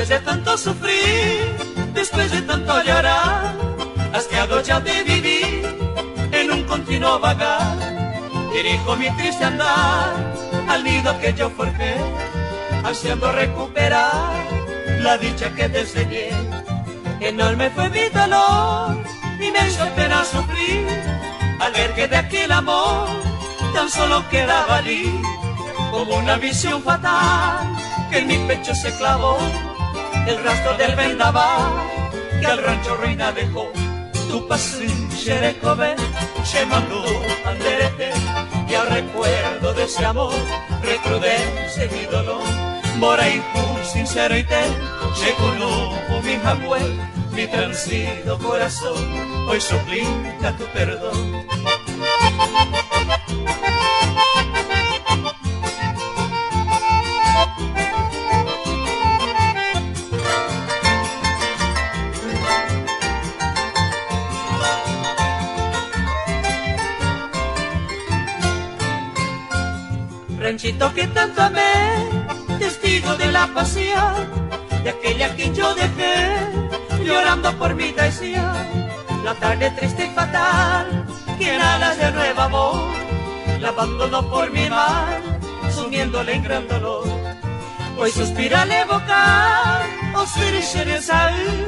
Después de tanto sufrir, después de tanto llorar, hastiado ya de vivir en un continuo vagar, dirijo mi triste andar al nido que yo forjé, ansiando recuperar la dicha que desdeñé. Enorme fue mi dolor, inmensa pena sufrí, al ver que de aquel amor tan solo quedaba allí, como una visión fatal que en mi pecho se clavó, el rastro del vendaval que al rancho ruina dejó. Tu pasicere come se mandó anderete, y al recuerdo de ese amor recrudece mi dolor. Morai tu sincero y te se conoco mi jamuel, mi transido corazón hoy suplica tu perdón. Ranchito que tanto amé, testigo de la pasión de aquella a quien yo dejé, llorando por mi traición. La tarde triste y fatal, que en alas de nuevo amor la abandonó por mi mal, sumiéndole en gran dolor. Hoy suspira al evocar, o ser el saúl,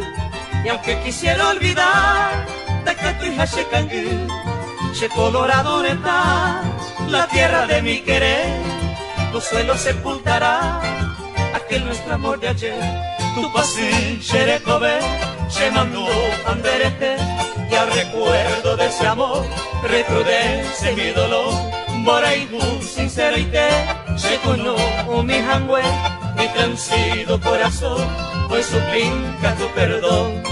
y aunque quisiera olvidar, de que tu hija se cangú, se colorado está la tierra de mi querer, tu suelo sepultará aquel nuestro amor de ayer. Tu pasín se recobe, se mandó anderete, y al recuerdo de ese amor recrudece mi dolor. Morai tu sincero y te se conoco mi jangüe, mi transido corazón hoy suplica tu perdón.